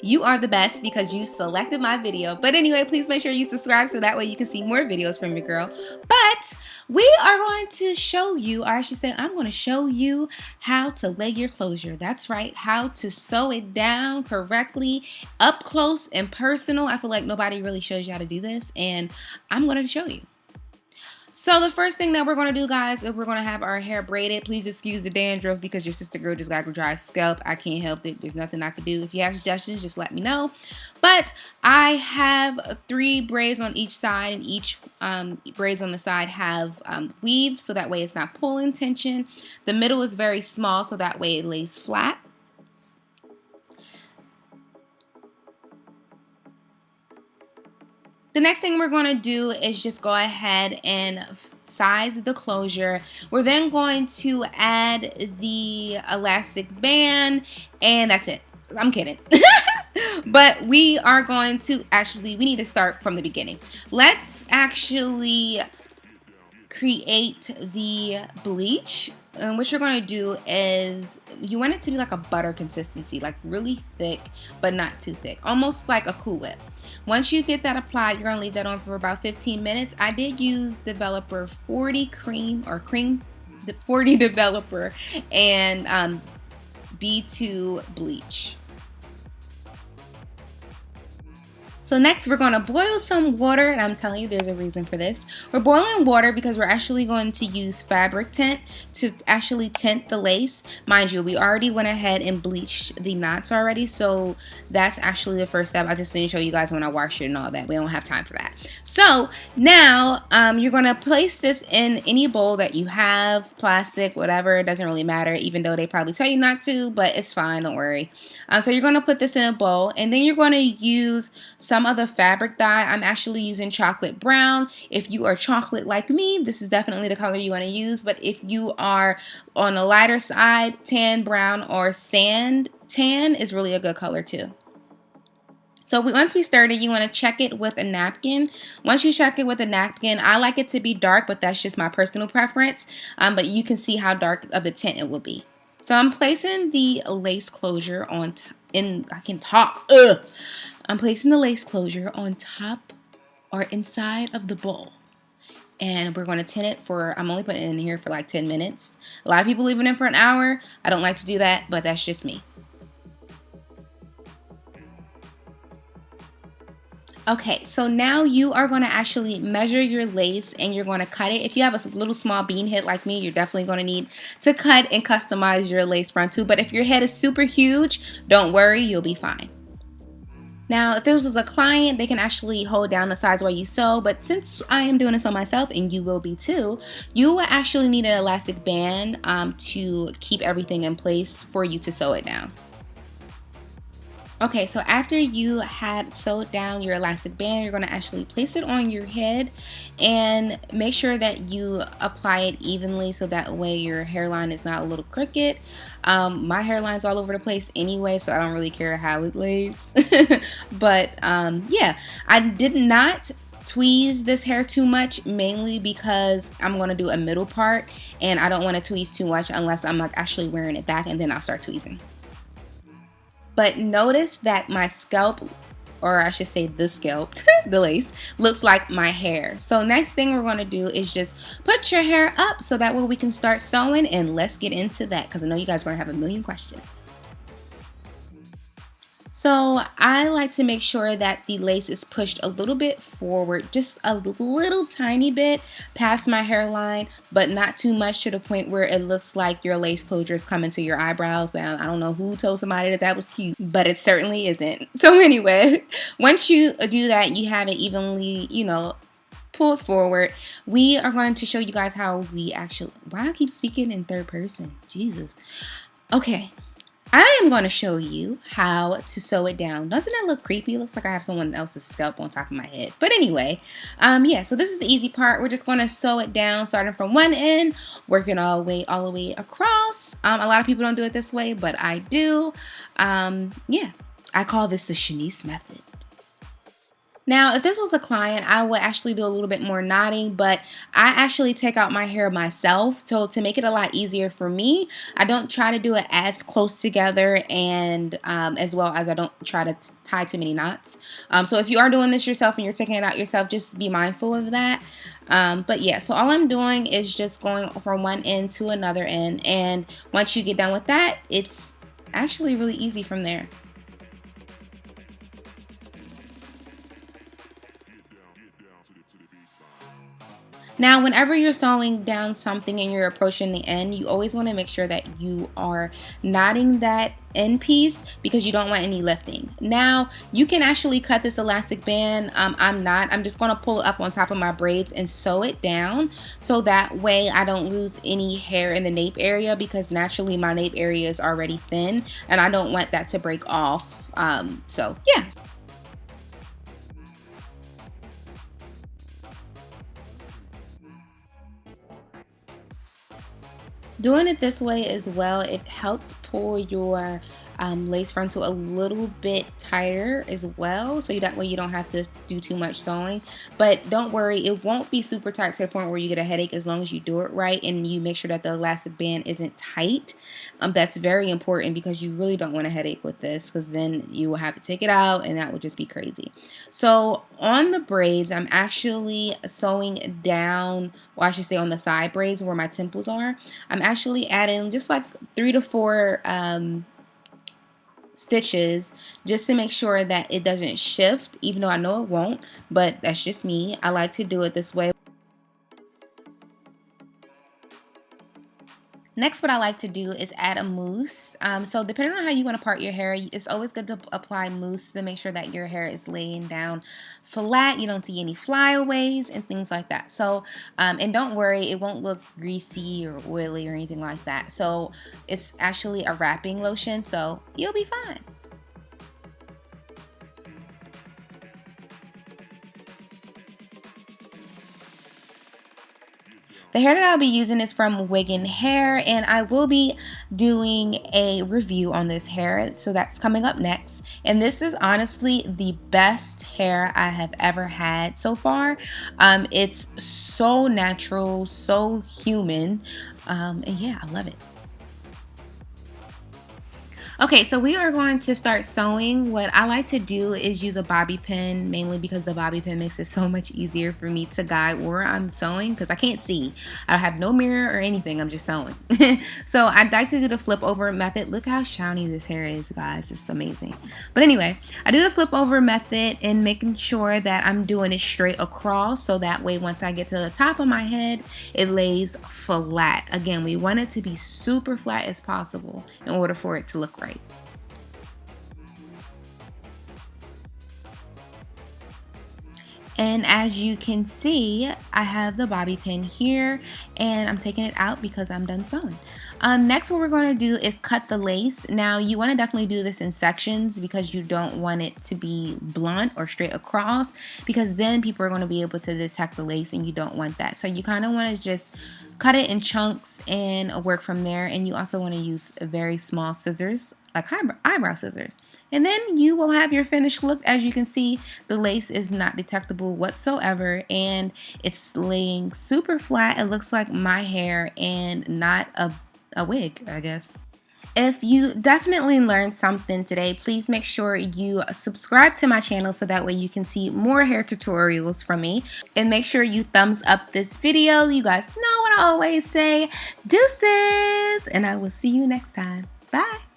You are the best because you selected my video. But anyway, please make sure you subscribe so that way you can see more videos from your girl. But we are going to show you, or I should say, I'm going to show you how to lay your closure. That's right, how to sew it down correctly, up close and personal. I feel like nobody really shows you how to do this, and I'm going to show you. So the first thing that we're going to do, guys, is we're going to have our hair braided. Please excuse the dandruff because your sister girl just got a dry scalp. I can't help it. There's nothing I can do. If you have suggestions, just let me know. But I have 3 braids on each side, and each braids on the side have weave, so that way it's not pulling tension. The middle is very small, so that way it lays flat. The next thing we're going to do is just go ahead and size the closure. We're then going to add the elastic band, and that's it. I'm kidding. But we are going to we need to start from the beginning. Let's actually create the bleach. And what you're going to do is you want it to be like a butter consistency, like really thick, but not too thick, almost like a Cool Whip. Once you get that applied, you're going to leave that on for about 15 minutes. I did use Developer 40 40 Developer and B2 bleach. So next we're going to boil some water, and I'm telling you there's a reason for this. We're boiling water because we're actually going to use fabric tint to actually tint the lace. Mind you, we already went ahead and bleached the knots already, so that's actually the first step. I just didn't show you guys when I washed it and all that. We don't have time for that. So now you're going to place this in any bowl that you have, plastic, whatever. It doesn't really matter, even though they probably tell you not to, but it's fine, don't worry. So you're going to put this in a bowl, and then you're going to use some of the fabric dye. I'm actually using chocolate brown. If you are chocolate like me, this is definitely the color you want to use. But if you are on the lighter side, tan brown or sand tan is really a good color too. So once we stirred it, you want to check it with a napkin. Once you check it with a napkin, I like it to be dark, but that's just my personal preference. But you can see how dark of the tint it will be. So I'm placing the lace closure on I'm placing the lace closure on top or inside of the bowl. And we're going to tint it for, I'm only putting it in here for like 10 minutes. A lot of people leave it in for an hour. I don't like to do that, but that's just me. Okay, so now you are going to actually measure your lace and you're going to cut it. If you have a little small bean head like me, you're definitely going to need to cut and customize your lace frontal. But if your head is super huge, don't worry, you'll be fine. Now, if this was a client, they can actually hold down the sides while you sew, but since I am doing this on myself, and you will be too, you will actually need an elastic band to keep everything in place for you to sew it down. Okay, so after you had sewed down your elastic band, you're going to actually place it on your head and make sure that you apply it evenly so that way your hairline is not a little crooked. My hairline's all over the place anyway, so I don't really care how it lays. But yeah, I did not tweeze this hair too much, mainly because I'm going to do a middle part and I don't want to tweeze too much unless I'm like actually wearing it back, and then I'll start tweezing. But notice that my scalp, or I should say the scalp, the lace, looks like my hair. So next thing we're going to do is just put your hair up so that way we can start sewing, and let's get into that because I know you guys are going to have a million questions. So I like to make sure that the lace is pushed a little bit forward, just a little tiny bit past my hairline, but not too much to the point where it looks like your lace closure is coming to your eyebrows. Now, I don't know who told somebody that that was cute, but it certainly isn't. So anyway, once you do that, you have it evenly, pulled forward. We are going to show you guys how we actually, why I keep speaking in third person, Jesus. Okay. I am going to show you how to sew it down. Doesn't that look creepy? It looks like I have someone else's scalp on top of my head. But anyway, yeah, so this is the easy part. We're just going to sew it down starting from one end, working all the way across. A lot of people don't do it this way, but I do. Yeah, I call this the Shanese method. Now, if this was a client, I would actually do a little bit more knotting, but I actually take out my hair myself. So to make it a lot easier for me, I don't try to do it as close together, and as well as I don't try to tie too many knots. So if you are doing this yourself and you're taking it out yourself, just be mindful of that. But yeah, so all I'm doing is just going from one end to another end. And once you get done with that, it's actually really easy from there. Now, whenever you're sewing down something and you're approaching the end, you always want to make sure that you are knotting that end piece because you don't want any lifting. Now, you can actually cut this elastic band. I'm not. I'm just going to pull it up on top of my braids and sew it down so that way I don't lose any hair in the nape area, because naturally my nape area is already thin and I don't want that to break off. So yeah. Doing it this way as well, it helps pull your lace frontal a little bit tighter as well, so that way you don't have to do too much sewing. But don't worry, it won't be super tight to the point where you get a headache as long as you do it right and you make sure that the elastic band isn't tight. That's very important because you really don't want a headache with this, because then you will have to take it out and that would just be crazy. So on the braids, I'm actually sewing down, well, I should say on the side braids where my temples are. I'm actually adding just like 3 to 4 stitches just to make sure that it doesn't shift, even though I know it won't, but that's just me. I like to do it this way. Next, what I like to do is add a mousse. So depending on how you want to part your hair, it's always good to apply mousse to make sure that your hair is laying down flat, you don't see any flyaways and things like that. So, and don't worry, it won't look greasy or oily or anything like that. So it's actually a wrapping lotion, so you'll be fine. The hair that I'll be using is from Wiggins Hair, and I will be doing a review on this hair, so that's coming up next. And this is honestly the best hair I have ever had so far. It's so natural, so human, and yeah, I love it. Okay, so we are going to start sewing. What I like to do is use a bobby pin, mainly because the bobby pin makes it so much easier for me to guide where I'm sewing, because I can't see. I have no mirror or anything, I'm just sewing. So I'd like to do the flip over method. Look how shiny this hair is, guys. It's amazing. But anyway, I do the flip over method and making sure that I'm doing it straight across, so that way once I get to the top of my head, it lays flat. Again, we want it to be super flat as possible in order for it to look right. And as you can see, I have the bobby pin here and I'm taking it out because I'm done sewing. Next, what we're going to do is cut the lace. Now, you want to definitely do this in sections because you don't want it to be blunt or straight across, because then people are going to be able to detect the lace and you don't want that. So you kind of want to just cut it in chunks and work from there. And you also want to use very small scissors, like eyebrow scissors. And then you will have your finished look. As you can see, the lace is not detectable whatsoever and it's laying super flat. It looks like my hair and not a wig, I guess. If you definitely learned something today, please make sure you subscribe to my channel so that way you can see more hair tutorials from me. And make sure you thumbs up this video. You guys know what I always say. Deuces! And I will see you next time. Bye!